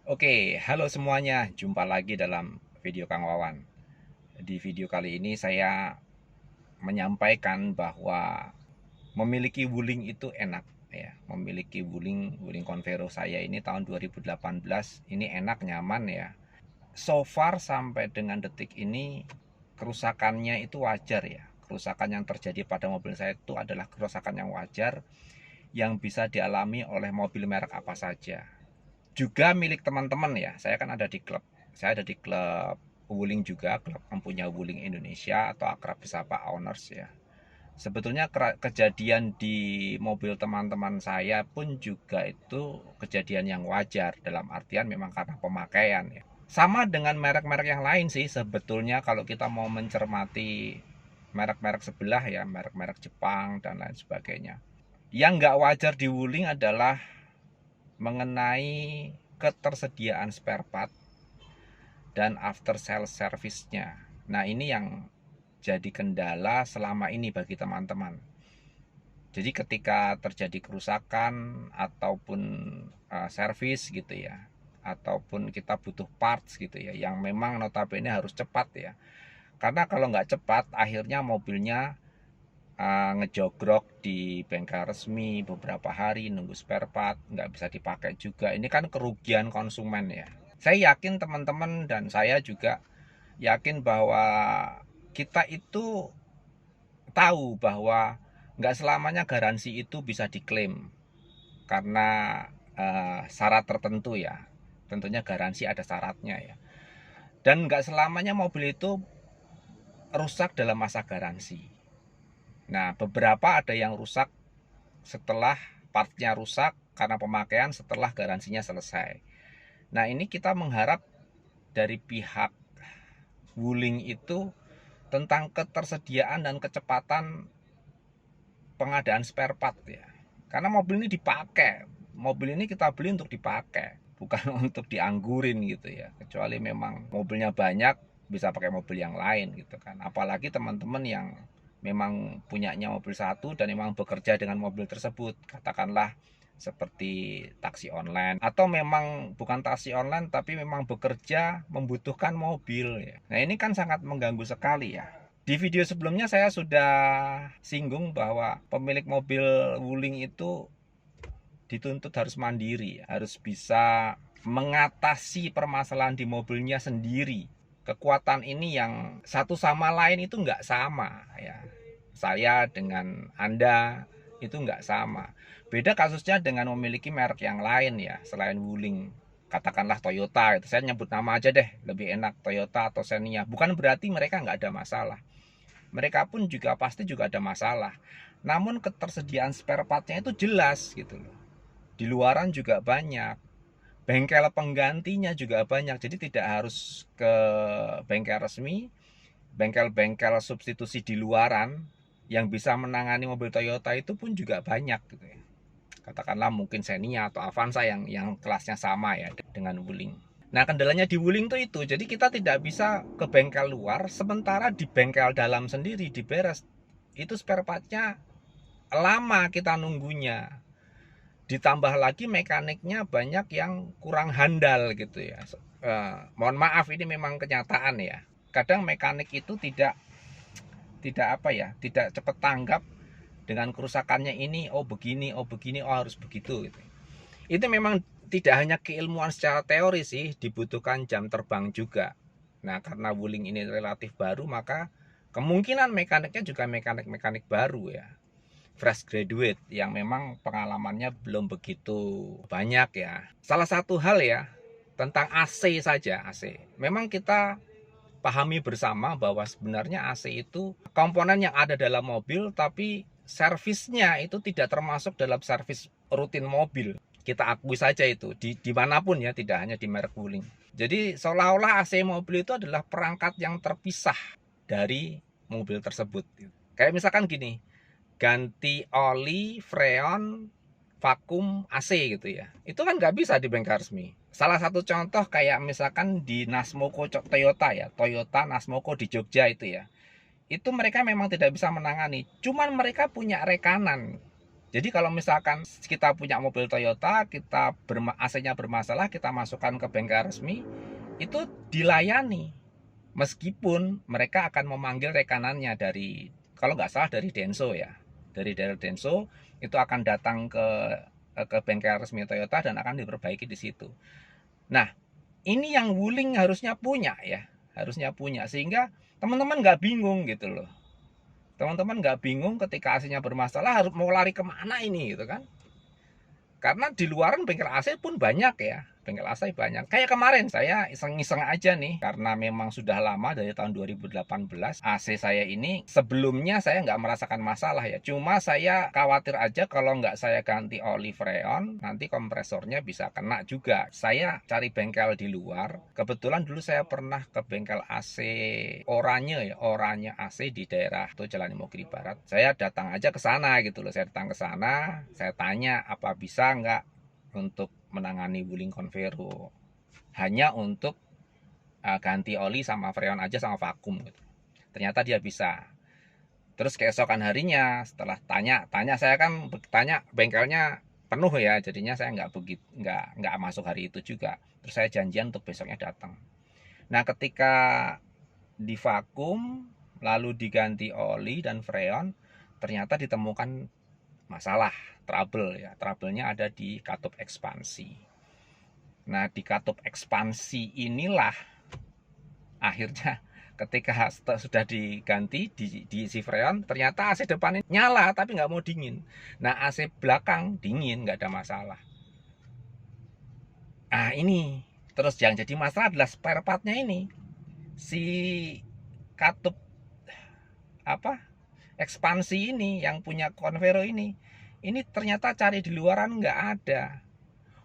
Oke, halo semuanya. Jumpa lagi dalam video Kang Wawan. Di video kali ini saya menyampaikan bahwa memiliki Wuling itu enak ya. Memiliki Wuling Convero saya ini tahun 2018 ini enak, nyaman ya. So far sampai dengan detik ini kerusakannya itu wajar ya. Kerusakan yang terjadi pada mobil saya itu adalah kerusakan yang wajar yang bisa dialami oleh mobil merek apa saja, juga milik teman-teman ya. Saya kan ada di klub. Saya ada di klub Wuling juga, klub empunya Wuling Indonesia atau akrab disapa Owners ya. Sebetulnya kejadian di mobil teman-teman saya pun juga itu kejadian yang wajar, dalam artian memang karena pemakaian ya. Sama dengan merek-merek yang lain sih sebetulnya, kalau kita mau mencermati merek-merek sebelah ya, merek-merek Jepang dan lain sebagainya. Yang nggak wajar di Wuling adalah mengenai ketersediaan spare part dan after sales service-nya. Nah, ini yang jadi kendala selama ini bagi teman-teman. Jadi ketika terjadi kerusakan ataupun servis gitu ya, ataupun kita butuh parts gitu ya, yang memang notabene harus cepat ya. Karena kalau nggak cepat, akhirnya mobilnya ngejogrok di bengkel resmi beberapa hari, nunggu spare part, nggak bisa dipakai juga. Ini kan kerugian konsumen ya. Saya yakin teman-teman dan saya juga yakin bahwa kita itu tahu bahwa nggak selamanya garansi itu bisa diklaim karena syarat tertentu ya. Tentunya garansi ada syaratnya ya. Dan nggak selamanya mobil itu rusak dalam masa garansi. Nah, beberapa ada yang rusak setelah partnya rusak karena pemakaian setelah garansinya selesai. Nah, ini kita mengharap dari pihak Wuling itu tentang ketersediaan dan kecepatan pengadaan spare part ya. Karena mobil ini dipakai. Mobil ini kita beli untuk dipakai, bukan untuk dianggurin gitu ya. Kecuali memang mobilnya banyak, bisa pakai mobil yang lain gitu kan. Apalagi teman-teman yang memang punyanya mobil satu dan memang bekerja dengan mobil tersebut, katakanlah seperti taksi online, atau memang bukan taksi online tapi memang bekerja membutuhkan mobil ya. Nah, ini kan sangat mengganggu sekali ya. Di video sebelumnya saya sudah singgung bahwa pemilik mobil Wuling itu dituntut harus mandiri, harus bisa mengatasi permasalahan di mobilnya sendiri. Kekuatan ini yang satu sama lain itu nggak sama ya. Saya dengan Anda itu nggak sama. Beda kasusnya dengan memiliki merek yang lain ya, selain Wuling. Katakanlah Toyota, itu saya nyebut nama aja deh, lebih enak, Toyota atau Xenia. Bukan berarti mereka nggak ada masalah. Mereka pun juga pasti juga ada masalah. Namun ketersediaan spare partnya itu jelas gitu loh. Di luaran juga banyak. Bengkel penggantinya juga banyak. Jadi tidak harus ke bengkel resmi. Bengkel-bengkel substitusi di luaran yang bisa menangani mobil Toyota itu pun juga banyak gitu ya. Katakanlah mungkin Xenia atau Avanza yang kelasnya sama ya dengan Wuling. Nah, kendalanya di Wuling tuh itu. Jadi kita tidak bisa ke bengkel luar, sementara di bengkel dalam sendiri diberes. Itu spare partnya lama kita nunggunya. Ditambah lagi mekaniknya banyak yang kurang handal gitu ya. Mohon maaf, ini memang kenyataan ya. Kadang mekanik itu tidak apa ya, tidak cepat tanggap dengan kerusakannya ini. Oh begini, oh begini, oh harus begitu gitu. Itu memang tidak hanya keilmuan secara teori sih, dibutuhkan jam terbang juga. Nah, karena Wuling ini relatif baru, maka kemungkinan mekaniknya juga mekanik-mekanik baru ya, fresh graduate yang memang pengalamannya belum begitu banyak ya. Salah satu hal ya, tentang AC saja. AC memang kita pahami bersama bahwa sebenarnya AC itu komponen yang ada dalam mobil, tapi servisnya itu tidak termasuk dalam servis rutin mobil. Kita akui saja itu dimanapun ya, tidak hanya di merek Wuling. Jadi seolah-olah AC mobil itu adalah perangkat yang terpisah dari mobil tersebut. Kayak misalkan gini, ganti oli, freon, vakum, AC gitu ya. Itu kan nggak bisa di bengkel resmi. Salah satu contoh kayak misalkan di Nasmoko Toyota ya, Toyota Nasmoko di Jogja itu ya. Itu mereka memang tidak bisa menangani. Cuman mereka punya rekanan. Jadi kalau misalkan kita punya mobil Toyota, kita AC-nya bermasalah, kita masukkan ke bengkel resmi, itu dilayani. Meskipun mereka akan memanggil rekanannya dari, kalau nggak salah dari Denso ya, dari daerah Denso, itu akan datang ke bengkel resmi Toyota dan akan diperbaiki di situ. Nah, ini yang Wuling harusnya punya ya, harusnya punya, sehingga teman-teman nggak bingung gitu loh. Teman-teman nggak bingung ketika AC-nya bermasalah harus mau lari kemana ini gitu kan. Karena di luaran bengkel AC pun banyak ya, bengkel AC banyak. Kayak kemarin saya iseng-iseng aja nih, karena memang sudah lama dari tahun 2018 AC saya ini, sebelumnya saya nggak merasakan masalah ya. Cuma saya khawatir aja kalau nggak saya ganti oli freon, nanti kompresornya bisa kena juga. Saya cari bengkel di luar. Kebetulan dulu saya pernah ke bengkel AC Oranye ya, Oranye AC di daerah tuh Jalan Imogiri Barat. Saya datang aja ke sana gitu loh. Saya datang ke sana, saya tanya apa bisa nggak untuk menangani Wuling Convero, hanya untuk ganti oli sama freon aja sama vakum gitu. Ternyata dia bisa. Terus keesokan harinya setelah tanya saya kan tanya bengkelnya penuh ya, jadinya saya nggak masuk hari itu juga. Terus saya janjian untuk besoknya datang. Nah ketika di vakum lalu diganti oli dan freon, ternyata ditemukan masalah, trouble ya. Trouble-nya ada di katup ekspansi. Nah, di katup ekspansi inilah akhirnya ketika sudah diganti diisi freon, ternyata AC depan ini nyala tapi nggak mau dingin. Nah, AC belakang dingin, nggak ada masalah. Nah, ini terus yang jadi masalah adalah spare partnya ini, si katup apa ekspansi ini yang punya Convero ini ternyata cari di luaran nggak ada.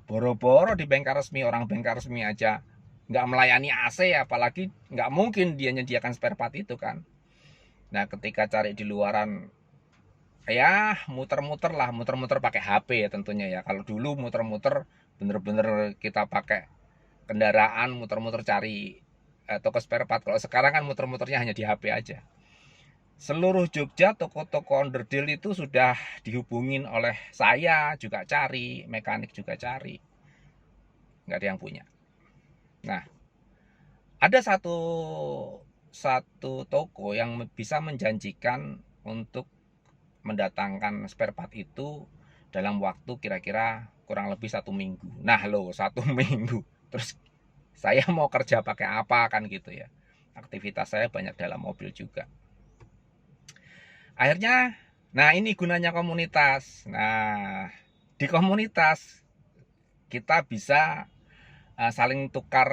Boro-boro di bengkel resmi, orang bengkel resmi aja nggak melayani AC, apalagi nggak mungkin dia menyediakan spare part itu kan. Nah ketika cari di luaran, ya muter-muter pakai HP ya tentunya ya. Kalau dulu muter-muter bener-bener kita pakai kendaraan, muter-muter cari toko spare part. Kalau sekarang kan muter-muternya hanya di HP aja. Seluruh Jogja toko-toko onderdil itu sudah dihubungin oleh saya, juga cari, mekanik juga cari, nggak ada yang punya. Nah, ada satu toko yang bisa menjanjikan untuk mendatangkan spare part itu dalam waktu kira-kira kurang lebih 1 minggu. Nah loh, 1 minggu. Terus saya mau kerja pakai apa kan gitu ya. Aktivitas saya banyak dalam mobil juga. Akhirnya, nah ini gunanya komunitas. Nah, di komunitas kita bisa saling tukar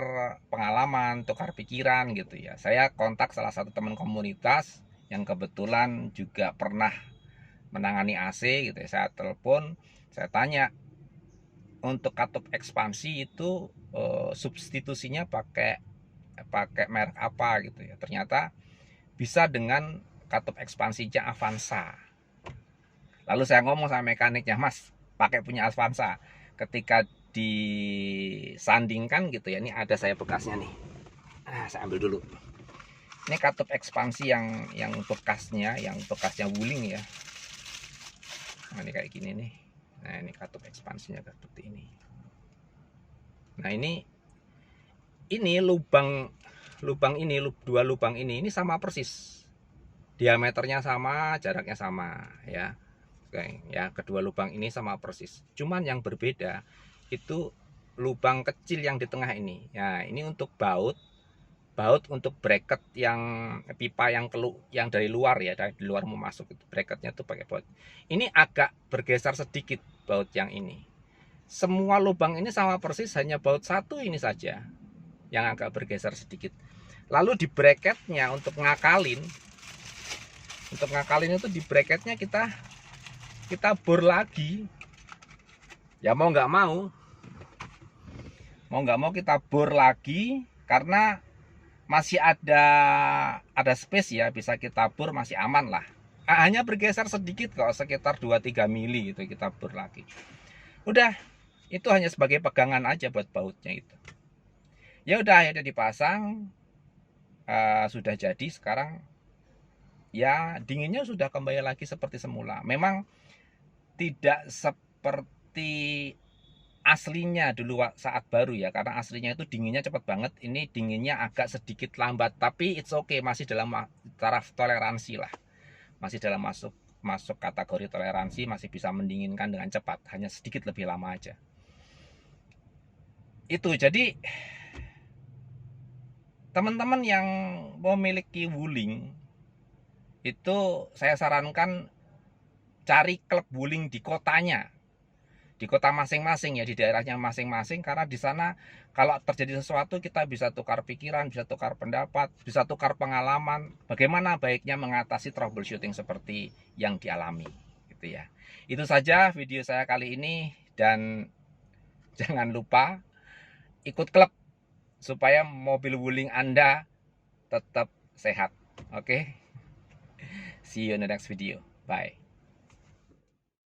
pengalaman, tukar pikiran gitu ya. Saya kontak salah satu teman komunitas yang kebetulan juga pernah menangani AC gitu ya. Saya telepon, saya tanya untuk katup ekspansi itu substitusinya pakai merek apa gitu ya. Ternyata bisa dengan katup ekspansinya Avanza. Lalu saya ngomong sama mekaniknya, Mas, pakai punya Avanza. Ketika disandingkan gitu ya, ini ada saya bekasnya nih. Saya ambil dulu. Ini katup ekspansi yang bekasnya Wuling ya. Nah, ini kayak gini nih. Nah, ini katup ekspansinya seperti ini. Nah, ini lubang ini, dua lubang ini sama persis. Diameternya sama, jaraknya sama ya. Oke, ya, kedua lubang ini sama persis. Cuman yang berbeda itu lubang kecil yang di tengah ini. Ya, ini untuk baut untuk bracket yang pipa yang dari luar ya, dari luar mau masuk itu bracketnya tuh pakai baut. Ini agak bergeser sedikit baut yang ini. Semua lubang ini sama persis, hanya baut satu ini saja yang agak bergeser sedikit. Lalu di bracketnya untuk ngakalin itu di bracketnya kita bor lagi. Ya mau nggak mau kita bor lagi karena masih ada space ya, bisa kita bor, masih aman lah. Hanya bergeser sedikit kok, sekitar 2-3 mili gitu, kita bor lagi. Udah, itu hanya sebagai pegangan aja buat bautnya itu. Ya udah, akhirnya dipasang, sudah jadi. Sekarang ya dinginnya sudah kembali lagi seperti semula. Memang tidak seperti aslinya dulu saat baru ya, karena aslinya itu dinginnya cepat banget. Ini dinginnya agak sedikit lambat, tapi it's okay, masih dalam taraf toleransi lah, masih dalam masuk kategori toleransi, masih bisa mendinginkan dengan cepat, hanya sedikit lebih lama aja. Itu jadi teman-teman yang memiliki Wuling itu saya sarankan cari klub Wuling di kotanya, di kota masing-masing ya, di daerahnya masing-masing, karena di sana kalau terjadi sesuatu kita bisa tukar pikiran, bisa tukar pendapat, bisa tukar pengalaman bagaimana baiknya mengatasi troubleshooting seperti yang dialami gitu ya. Itu saja video saya kali ini, dan jangan lupa ikut klub supaya mobil Wuling Anda tetap sehat. Oke, see you in the next video. Bye.